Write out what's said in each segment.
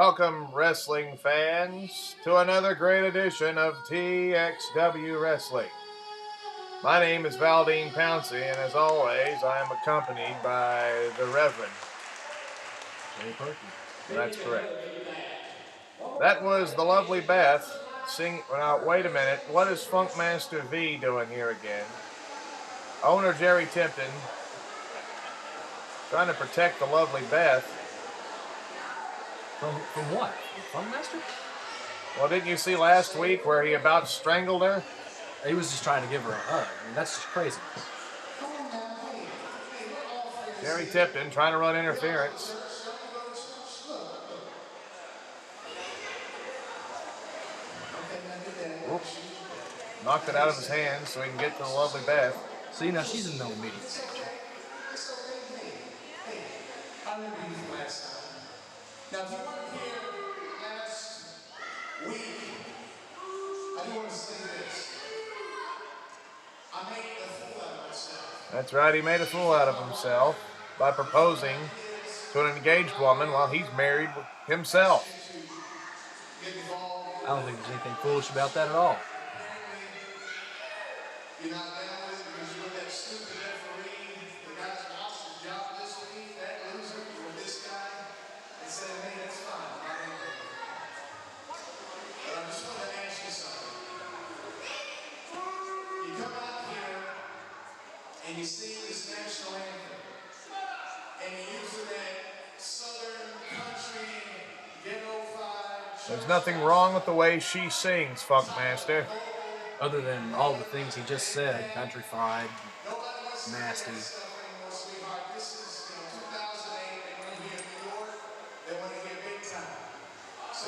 Welcome, wrestling fans, to another great edition of TXW Wrestling. My name is Valdine Pouncey, and as always, I am accompanied by the Reverend Jay Perky. That's correct. That was the lovely Beth singing. Now, wait a minute. What is Funkmaster V doing here again? Owner Jerry Tipton trying to protect the lovely Beth. From what? Funkmaster? Well, didn't you see last week where he about strangled her? He was just trying to give her a hug. I mean, that's just crazy. Jerry Tipton trying to run interference. Oops. Knocked it out of his hands so he can get to the lovely Beth. See, now she's in no immediate danger. Now, if you weren't here last week, I do want to say this. I made a fool out of myself. That's right, he made a fool out of himself by proposing to an engaged woman while he's married himself. I don't think there's anything foolish about that at all. You're not down with it because you're with that stupid referee, the guy's lost his job this week, that loser, with this guy. And said, hey, that's fine. I'm not angry. But I just want to ask you something. You come out here and you sing this national anthem, and you use that southern country ghetto vibe. There's nothing wrong with the way she sings, Funkmaster. Other than all the things he just said, countrified, nasty.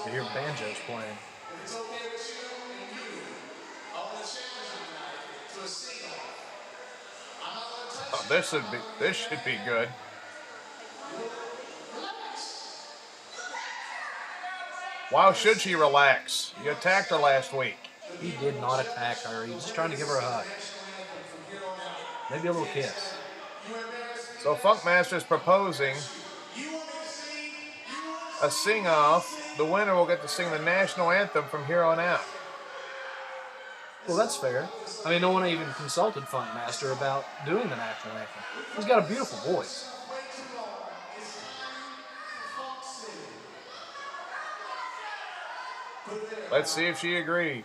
I hear banjos playing. Oh, this should be good. Why should she relax? You attacked her last week. He did not attack her. He was just trying to give her a hug. Maybe a little kiss. So Funkmaster's proposing a sing-off. The winner will get to sing the national anthem from here on out. Well, that's fair. I mean, no one even consulted Funkmaster about doing the national anthem. He's got a beautiful voice. Let's see if she agrees.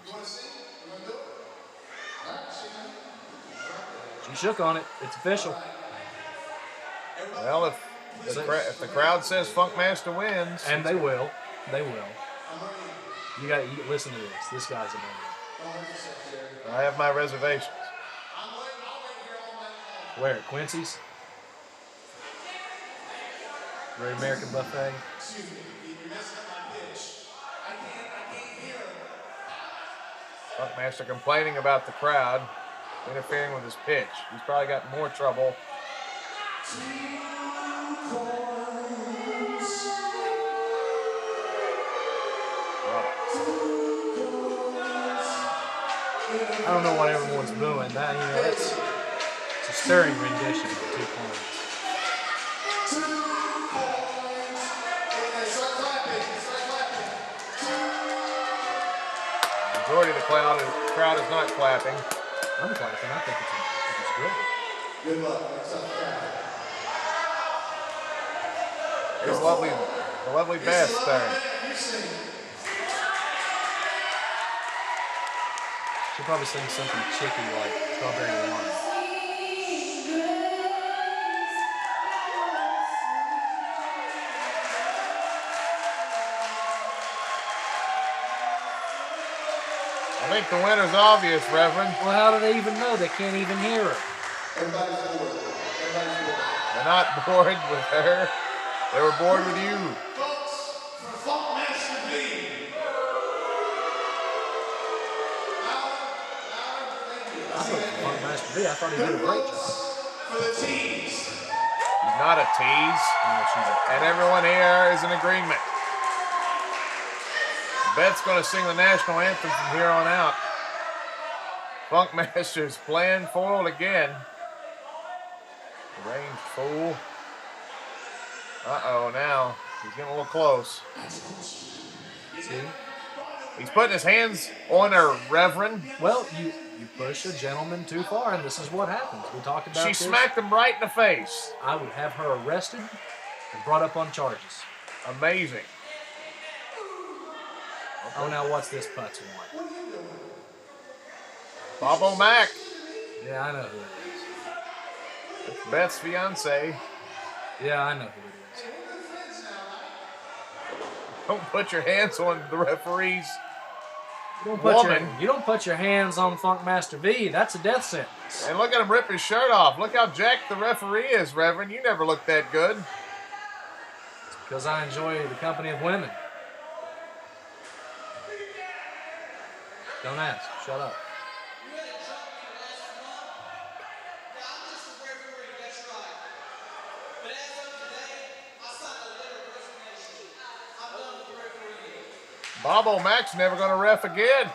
She shook on it. It's official. Well, if the crowd says Funkmaster wins, and they will, You got to listen to this. This guy's amazing. I have my reservations. Where? At Quincy's? Great American Buffet? Funkmaster complaining about the crowd interfering with his pitch. He's probably got more trouble. I don't know what everyone's booing. That, it's a stirring rendition of 2 coins. The majority of the crowd is not clapping. I'm clapping. I think it's great. Good luck. Here's the lovely Beth's turn. She'll probably sing something chicky like Strawberry Wine. I think the winner's obvious, Reverend. Well, how do they even know? They can't even hear her. Everybody's bored. They're not bored with her. They were bored with you. Folks, for Funkmaster V. Funkmaster V, I thought he did a great job. For the teams. He's not a tease. And everyone here is in agreement. Beth's going to sing the national anthem from here on out. Funkmaster's playing foiled again. Rayne's fool. Uh-oh, now. He's getting a little close. See? He's putting his hands on her, Reverend. Well, you push a gentleman too far, and this is what happens. We talked about She this. smacked him right in the face. I would have her arrested and brought up on charges. Amazing. Oh, now what's this putz want? Bobo Mac. Yeah, I know who it is. It's Beth's fiance. Yeah, I know who it is. Don't put your hands on the referees. You Woman. don't put your hands on Funkmaster V. That's a death sentence. And look at him rip his shirt off. Look how jacked the referee is, Reverend. You never looked that good. It's because I enjoy the company of women. Don't ask. Shut up. Bobo Mac's never going to ref again.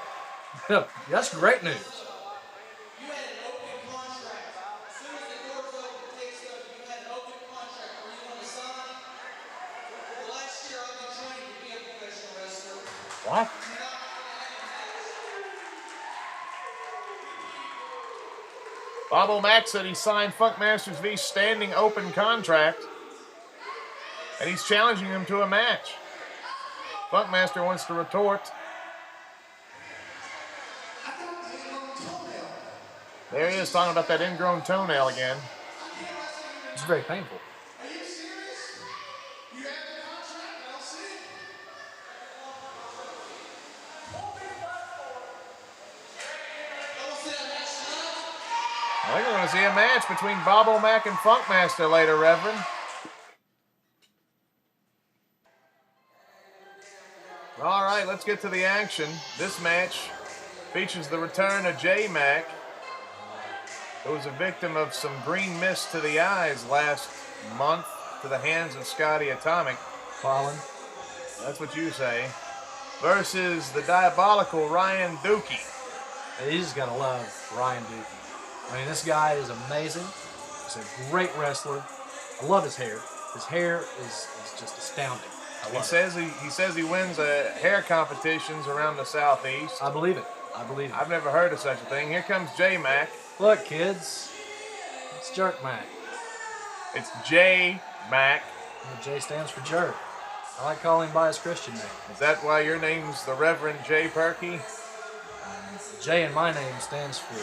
That's great news. You had an open contract. As soon as the doors opened, TXW, you had an open contract where you want to sign. Well, last year I've been training to be a professional wrestler. What? Bobo Mac said he signed Funkmaster V's standing open contract, and he's challenging him to a match. Funkmaster wants to retort. There he is talking about that ingrown toenail again. It's very painful. Are you serious? You have the contract? I don't see it. I think we're going to see a match between Bobo Mac and Funkmaster later, Reverend. All right, let's get to the action. This match features the return of J Mac, who was a victim of some green mist to the eyes last month to the hands of Scotty Atomic. Colin. That's what you say. Versus the diabolical Ryan Dookie. You just gotta love Ryan Dookie. I mean, this guy is amazing. He's a great wrestler. I love his hair. His hair is just astounding. He says he wins hair competitions around the southeast. I believe it. I believe it. I've never heard of such a thing. Here comes J Mac. Look, kids. It's Jerk Mac. It's J Mac. And the J stands for jerk. I like calling him by his Christian name. Is that why your name's the Reverend J Perky? J in my name stands for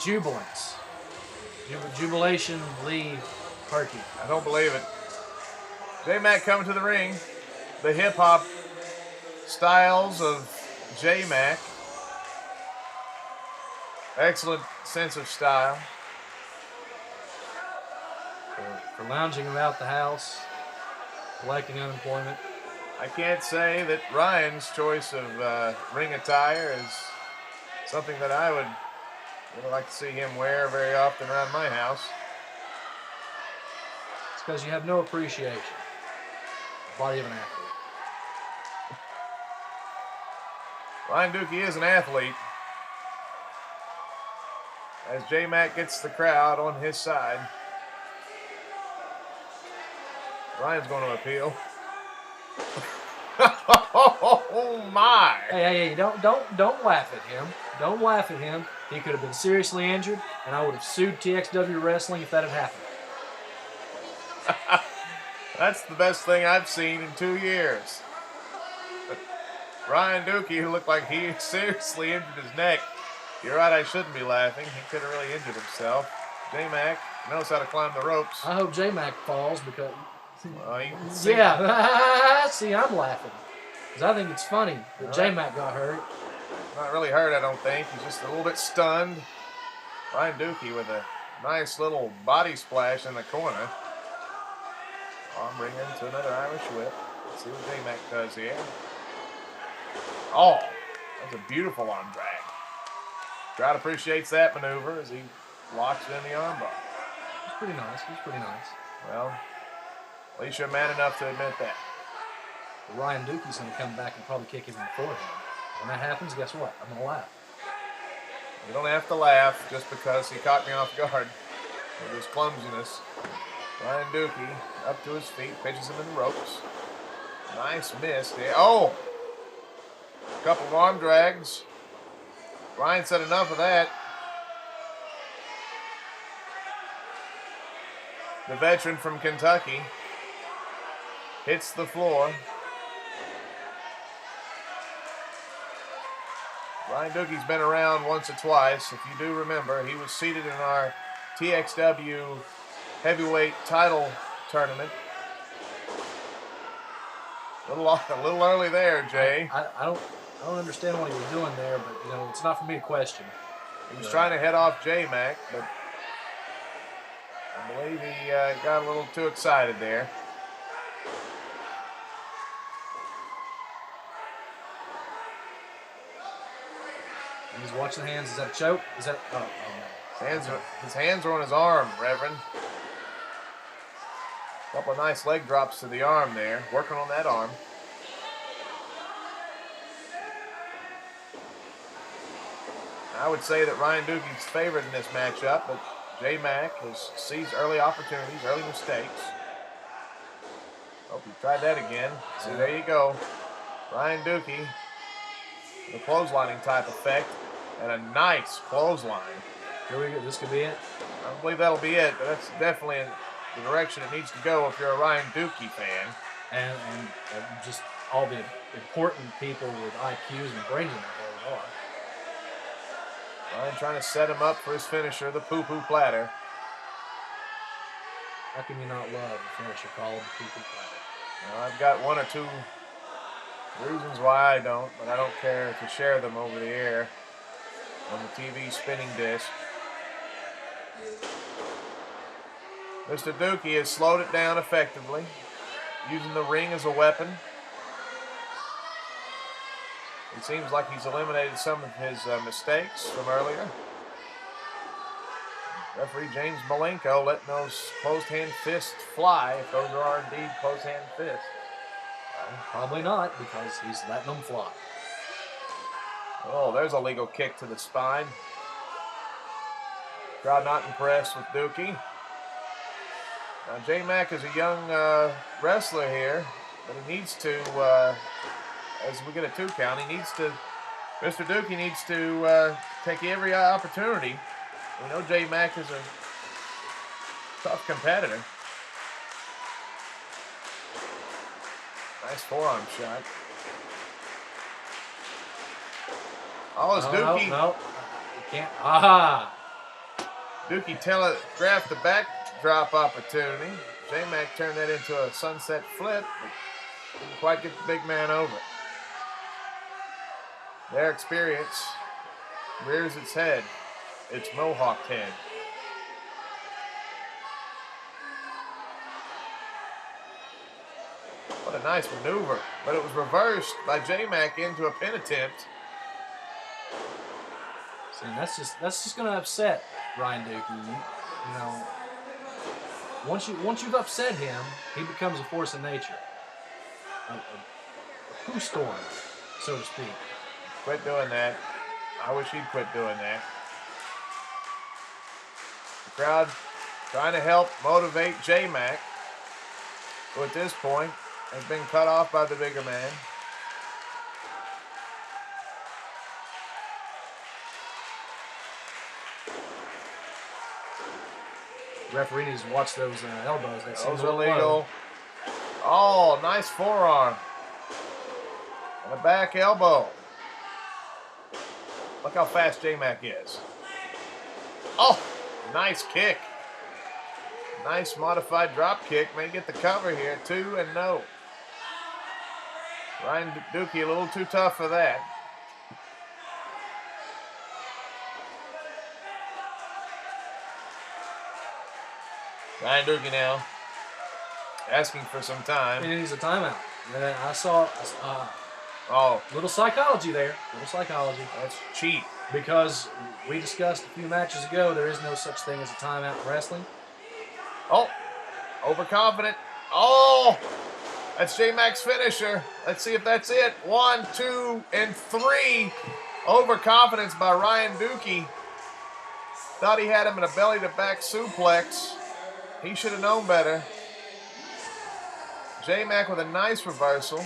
jubilance. Jubilation Lee Perky. I don't believe it. J Mac coming to the ring. The hip hop styles of J Mac. Excellent sense of style. For lounging about the house, collecting unemployment. I can't say that Ryan's choice of ring attire is something that I would really like to see him wear very often around my house. It's because you have no appreciation. Body of an athlete. Ryan Dookie is an athlete. As J Mac gets the crowd on his side. Ryan's going to appeal. Oh my! Hey, don't laugh at him. Don't laugh at him. He could have been seriously injured, and I would have sued TXW Wrestling if that had happened. That's the best thing I've seen in 2 years. But Ryan Dookie, who looked like he seriously injured his neck. You're right, I shouldn't be laughing. He could have really injured himself. J Mac knows how to climb the ropes. I hope J Mac falls because. Well, you can see Yeah, see, I'm laughing. Because I think it's funny that J Mac got hurt. Not really hurt, I don't think. He's just a little bit stunned. Ryan Dookie with a nice little body splash in the corner. Arm bring into another Irish whip. Let's see what J Mac does here. Oh, that's a beautiful arm drag. Crowd appreciates that maneuver as he locks it in the armbar. It's pretty nice. It's pretty nice. Well, at least you're man enough to admit that. But Ryan Dookie's going to come back and probably kick him in the forehead. When that happens, guess what? I'm going to laugh. You don't have to laugh just because he caught me off guard with his clumsiness. Ryan Dookie up to his feet, pitches him in the ropes. Nice miss there. Oh! A couple of arm drags. Ryan said enough of that. The veteran from Kentucky hits the floor. Ryan Dookie's been around once or twice. If you do remember, he was seated in our TXW heavyweight title tournament. A little early there, Jay. I don't understand what he was doing there, but you know, it's not for me to question. He was trying to head off J Mac, but I believe he got a little too excited there. And he's watching the hands. Is that a choke? Is that? Oh no. His hands are on his arm, Reverend. A couple of nice leg drops to the arm there. Working on that arm. I would say that Ryan Dookie's favored in this matchup, but J Mac has seized early opportunities, early mistakes. Oh, he tried that again. See, there you go. Ryan Dookie, the clotheslining type effect, and a nice clothesline. Here we go. This could be it. I don't believe that'll be it, but that's definitely the direction it needs to go if you're a Ryan Dookie fan. And just all the important people with IQs and brains in there are. Ryan trying to set him up for his finisher, the poo-poo platter. How can you not love a finisher called the poo-poo platter? Now, I've got one or two reasons why I don't, but I don't care to share them over the air on the TV spinning disc. Mr. Dookie has slowed it down effectively, using the ring as a weapon. It seems like he's eliminated some of his mistakes from earlier. Referee James Malenko letting those closed hand fists fly, if those are indeed closed hand fists. Well, probably not, because he's letting them fly. Oh, there's a legal kick to the spine. Crowd not impressed with Dookie. Now, J Mac is a young wrestler here, but he needs to, as we get a 2 count, Mr. Dookie needs to take every opportunity. We know J Mac is a tough competitor. Nice forearm shot. Oh, it's Dookie. No, you can't. Aha! Dookie telegraphed the backdrop opportunity. J Mac turned that into a sunset flip, but didn't quite get the big man over. Their experience rears its head, its mohawked head. What a nice maneuver, but it was reversed by J Mac into a pin attempt. See, that's just going to upset Ryan Dookie. You know, once you've upset him, he becomes a force of nature, a poo storm, so to speak. Quit doing that. I wish he'd quit doing that. The crowd trying to help motivate J Mac, who at this point has been cut off by the bigger man. Referee needs to watch those elbows. Those are illegal. Oh, nice forearm. And a back elbow. Look how fast J Mac is. Oh, nice kick. Nice modified drop kick. May get the cover here. 2 and no. Ryan Dookie a little too tough for that. Ryan Dookie now asking for some time. He needs a timeout. I saw little psychology there. Little psychology. That's cheap. Because we discussed a few matches ago, there is no such thing as a timeout in wrestling. Oh, overconfident. Oh, that's J Mac's finisher. Let's see if that's it. 1, 2, and 3. Overconfidence by Ryan Dookie. Thought he had him in a belly-to-back suplex. he should have known better. J Mac with a nice reversal.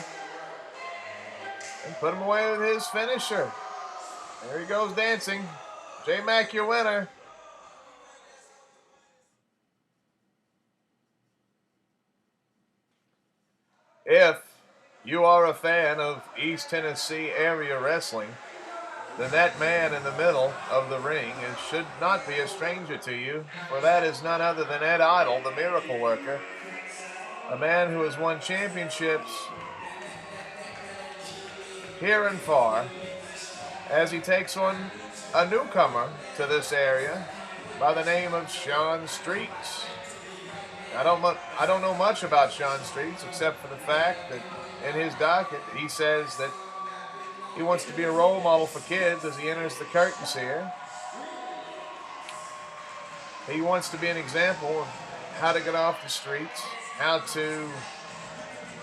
And put him away with his finisher. There he goes dancing. J Mac, your winner. If you are a fan of East Tennessee area wrestling, then that man in the middle of the ring should not be a stranger to you, for that is none other than Ed Idol, the miracle worker, a man who has won championships here and far, as he takes on a newcomer to this area by the name of Shawn Streets. I don't know much about Shawn Streets except for the fact that in his docket he says that he wants to be a role model for kids as he enters the curtains here. He wants to be an example of how to get off the streets, how to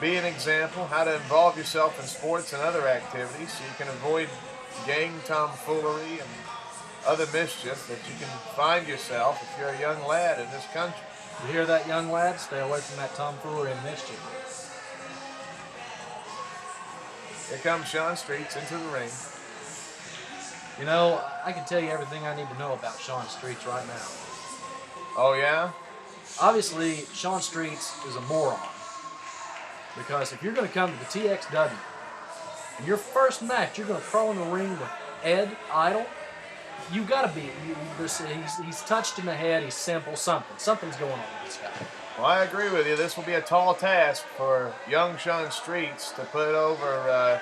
be an example, how to involve yourself in sports and other activities so you can avoid gang tomfoolery and other mischief that you can find yourself if you're a young lad in this country. You hear that, young lad? Stay away from that tomfoolery and mischief. Here comes Shawn Streets into the ring. You know, I can tell you everything I need to know about Shawn Streets right now. Oh, yeah? Obviously, Shawn Streets is a moron. Because if you're going to come to the TXW, and your first match, you're going to crawl in the ring with Ed Idol, you got to be. He's touched in the head. He's simple. Something's going on with this guy. Well, I agree with you. This will be a tall task for young Shawn Streets to put over,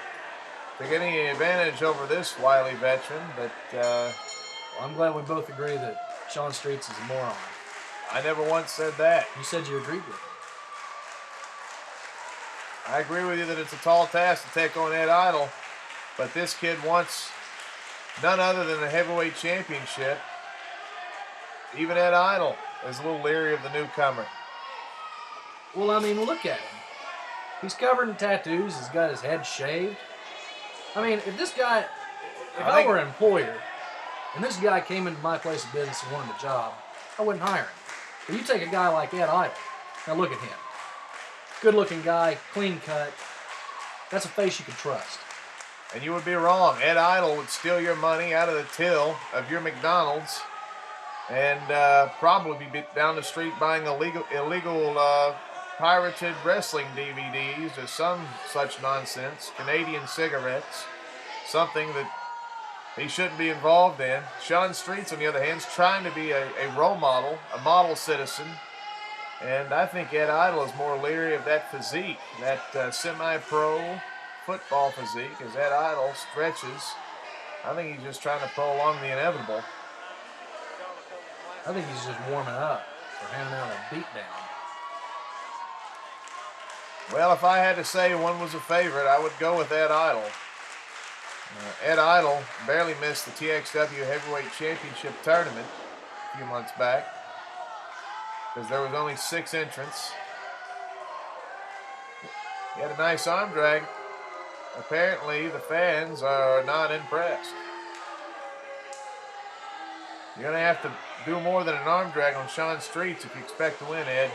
to get any advantage over this wily veteran. But well, I'm glad we both agree that Shawn Streets is a moron. I never once said that. You said you agreed with me. I agree with you that it's a tall task to take on Ed Idol, but this kid wants none other than a heavyweight championship. Even Ed Idol is a little leery of the newcomer. Well, I mean, look at him. He's covered in tattoos. He's got his head shaved. I mean, if this guy, if I were an employer, and this guy came into my place of business and wanted a job, I wouldn't hire him. But you take a guy like Ed Idol. Now look at him. Good-looking guy, clean cut. That's a face you can trust. And you would be wrong. Ed Idol would steal your money out of the till of your McDonald's and probably be down the street buying illegal pirated wrestling DVDs or some such nonsense, Canadian cigarettes, something that he shouldn't be involved in. Shawn Streets, on the other hand, is trying to be a role model, a model citizen, and I think Ed Idol is more leery of that physique, that semi-pro football physique, as Ed Idol stretches. I think he's just trying to prolong the inevitable. I think he's just warming up for handing out a beatdown. Well, if I had to say one was a favorite, I would go with Ed Idol. Ed Idol barely missed the TXW Heavyweight Championship tournament a few months back because there was only 6 entrants. He had a nice arm drag. Apparently, the fans are not impressed. You're going to have to do more than an arm drag on Shawn Streets if you expect to win, Ed.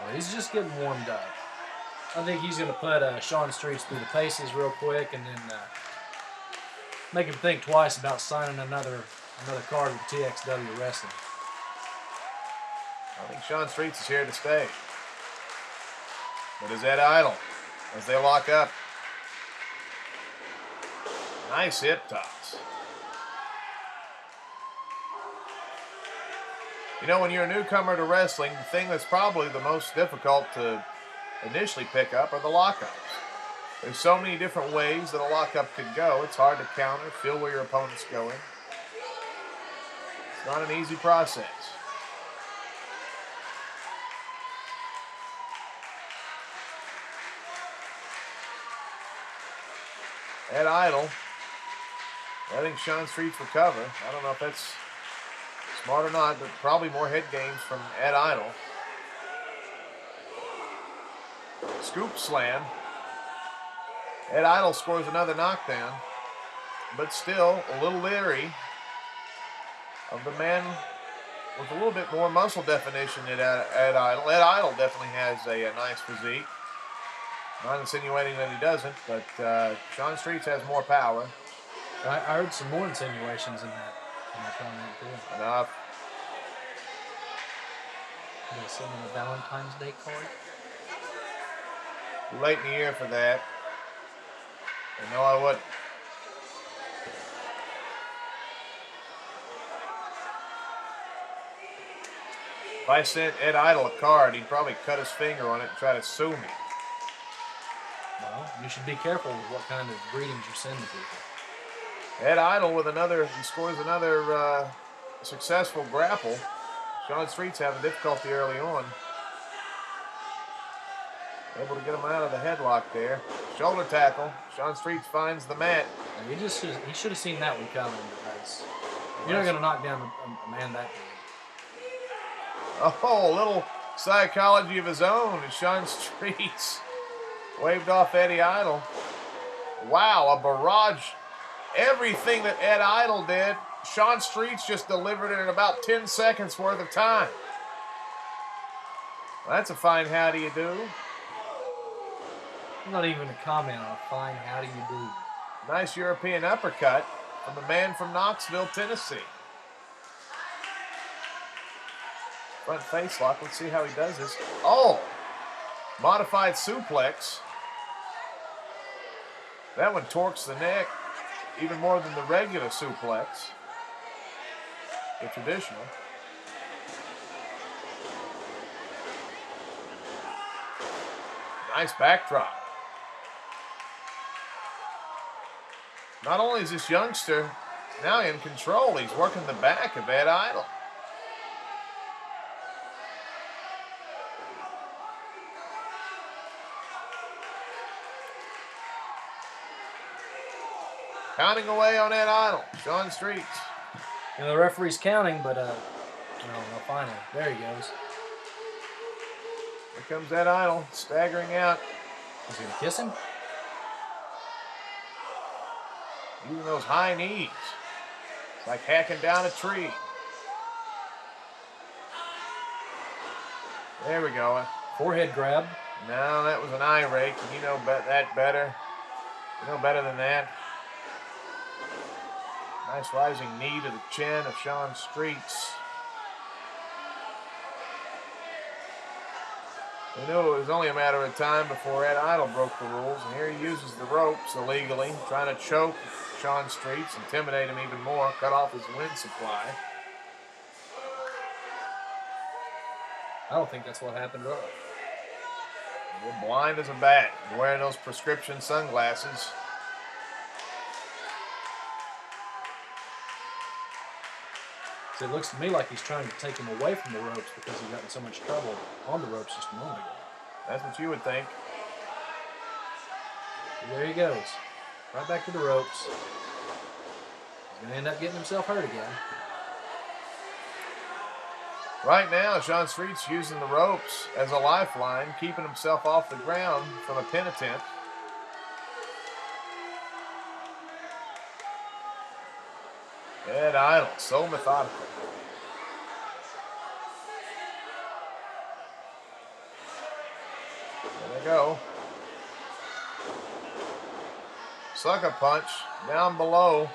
Well, he's just getting warmed up. I think he's going to put Shawn Streets through the paces real quick and then make him think twice about signing another card with TXW Wrestling. I think Shawn Streets is here to stay. But is Ed Idol as they lock up. Nice hip toss. You know, when you're a newcomer to wrestling, the thing that's probably the most difficult to initially pick up are the lockups. There's so many different ways that a lockup could go. It's hard to counter, feel where your opponent's going. It's not an easy process. Ed Idol letting Shawn Streets recover. I don't know if that's smart or not, but probably more head games from Ed Idol. Scoop slam. Ed Idol scores another knockdown, but still a little leery of the man with a little bit more muscle definition than Ed Idol. Ed Idol definitely has a nice physique. Not insinuating that he doesn't, but Shawn Streets has more power. I heard some more insinuations in that comment too. Enough. You gonna send him a Valentine's Day card? Too late in the year for that. And no, I wouldn't. If I sent Ed Idol a card, he'd probably cut his finger on it and try to sue me. Well, you should be careful with what kind of greetings you send to people. Ed Idol with another, he scores another successful grapple. Shawn Streets having difficulty early on. Able to get him out of the headlock there. Shoulder tackle. Shawn Streets finds the mat. He should have seen that one coming, because you're not going to knock down a man that big. Oh, a little psychology of his own as Shawn Streets waved off Eddie Idol. Wow, a barrage. Everything that Ed Idol did, Shawn Streets just delivered it in about 10 seconds worth of time. Well, that's a fine how do you do. Not even a comment on a fine how do you do. Nice European uppercut from the man from Knoxville, Tennessee. Front face lock. Let's see how he does this. Oh! Modified suplex. That one torques the neck even more than the regular suplex. The traditional. Nice backdrop. Not only is this youngster now in control, he's working the back of Ed Idol. Counting away on Ed Idol. Shawn Streets. And the referee's counting, but no, finally. There he goes. Here comes Ed Idol, staggering out. Is he going to kiss him? Using those high knees. It's like hacking down a tree. There we go. Forehead grab. No, that was an eye rake. You know that better. You know better than that. Nice rising knee to the chin of Shawn Streets. We knew it was only a matter of time before Ed Idol broke the rules, and here he uses the ropes illegally, trying to choke Shawn Streets, intimidate him even more, cut off his wind supply. I don't think that's what happened to Ruff. You're blind as a bat, wearing those prescription sunglasses. So it looks to me like he's trying to take him away from the ropes because he got in so much trouble on the ropes just a moment ago. That's what you would think. So there he goes. Right back to the ropes. He's going to end up getting himself hurt again. Right now, Shawn Streets using the ropes as a lifeline, keeping himself off the ground from a pin attempt. Ed Idol, so methodical. There they go. Sucker punch down below.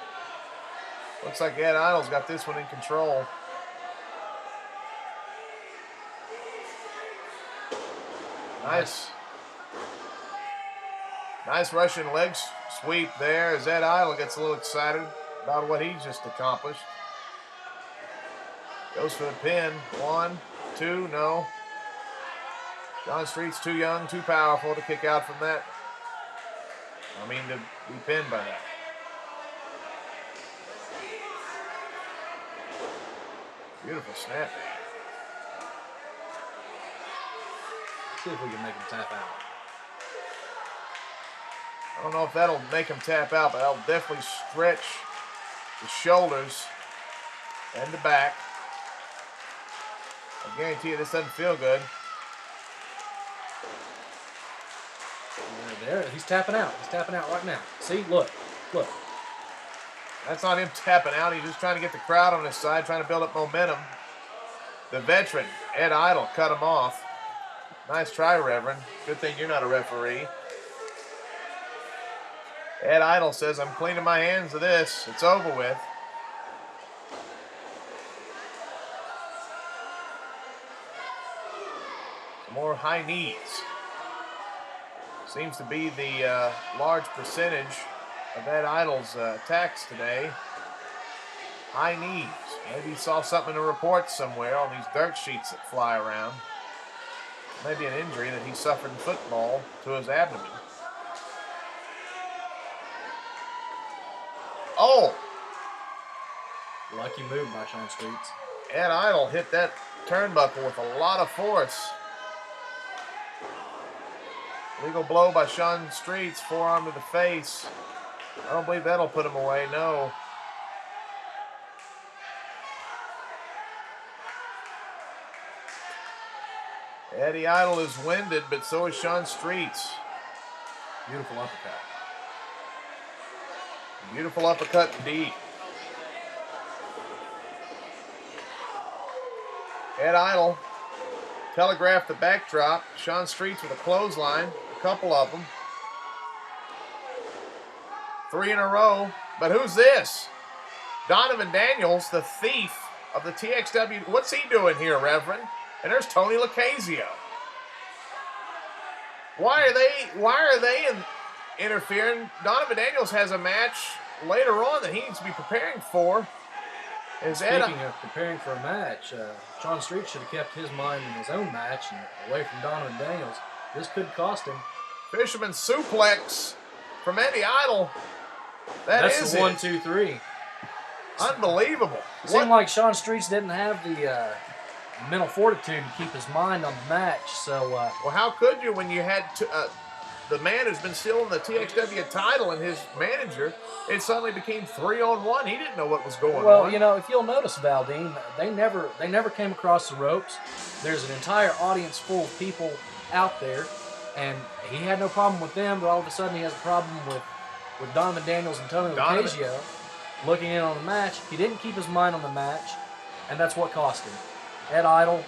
Looks like Ed Idol's got this one in control. Nice Russian leg sweep there as Ed Idol gets a little excited about what he just accomplished. Goes for the pin. 1, 2, no. Shawn Streets too young, too powerful to kick out from that. I mean, to be pinned by that. Beautiful snap. See if we can make him tap out. I don't know if that'll make him tap out, but that'll definitely stretch the shoulders and the back. I guarantee you this doesn't feel good. There, he's tapping out. He's tapping out right now. See, look. That's not him tapping out. He's just trying to get the crowd on his side, trying to build up momentum. The veteran, Ed Idle, cut him off. Nice try, Reverend. Good thing you're not a referee. Ed Idle says, I'm cleaning my hands of this. It's over with. Some more high knees. Seems to be the large percentage of Ed Idle's attacks today. High knees. Maybe he saw something in a report somewhere on these dirt sheets that fly around. Maybe an injury that he suffered in football to his abdomen. Oh! Lucky move by Shawn Streets. Ed Idle hit that turnbuckle with a lot of force. Legal blow by Shawn Streets, forearm to the face. I don't believe that'll put him away, no. Eddie Idle is winded, but so is Shawn Streets. Beautiful uppercut. Beautiful uppercut indeed. Ed Idle telegraphed the backdrop. Shawn Streets with a clothesline, a couple of them. 3 in a row. But who's this? Donovan Daniels, the thief of the TXW. What's he doing here, Reverend? And there's Tony Lacassio. Why are they interfering? Donovan Daniels has a match later on that he needs to be preparing for. Speaking of preparing for a match, Shawn Streets should have kept his mind in his own match and away from Donovan Daniels. This could cost him. Fisherman suplex from Eddie Idle. That's the 1, 2, 3. Unbelievable. It seemed like Shawn Streets didn't have the mental fortitude to keep his mind on the match. So, well, how could you when you had the man who's been stealing the TXW title and his manager? It suddenly became 3-on-1. He didn't know what was going on. Well, you know, if you'll notice, Valdine, they never came across the ropes. There's an entire audience full of people out there, and he had no problem with them, but all of a sudden he has a problem with Donovan Daniels and Tony Lacassio looking in on the match. He didn't keep his mind on the match, and that's what cost him. Ed Idle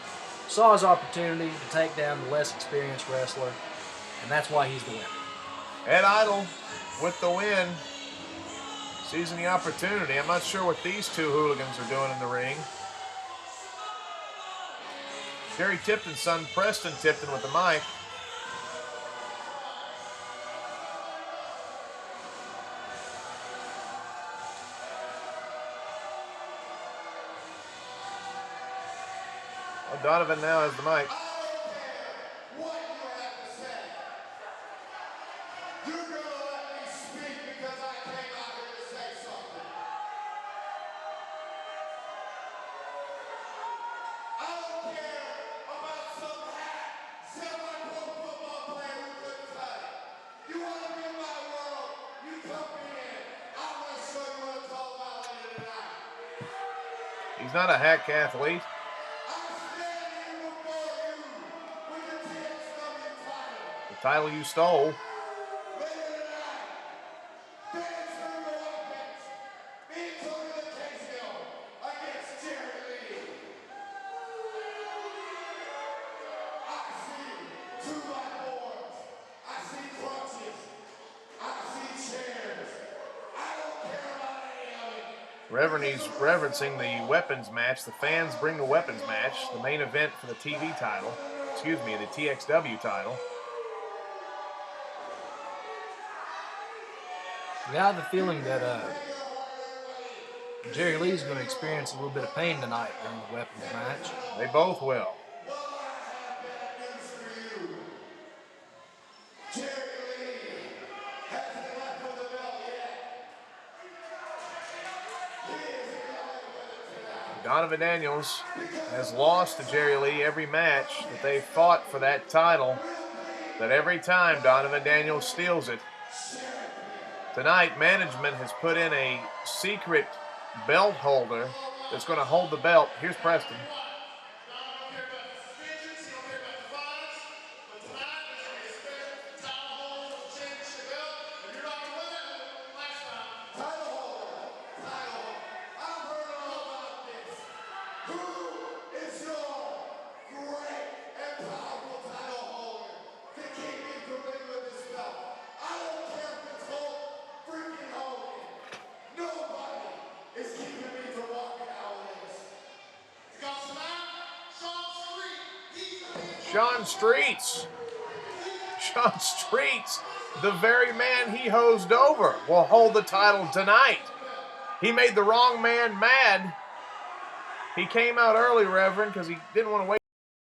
saw his opportunity to take down the less experienced wrestler, and that's why he's the winner. Ed Idle with the win. Seizing the opportunity. I'm not sure what these two hooligans are doing in the ring. Jerry Tipton's son, Preston Tipton, with the mic. Well, Donovan now has the mic. He's not a hack athlete. The title you stole. He's referencing the weapons match. The fans bring the weapons match, the main event for the TV title. Excuse me, the TXW title. I have the feeling that Jerry Lee's going to experience a little bit of pain tonight during the weapons match. They both will. Donovan Daniels has lost to Jerry Lee every match that they fought for that title. That every time Donovan Daniels steals it. Tonight, management has put in a secret belt holder that's going to hold the belt. Here's Preston. Who is your Shawn Streets. Shawn Streets, the very man he hosed over, will hold the title tonight. He made the wrong man mad. He came out early, Reverend, because he didn't want to wait.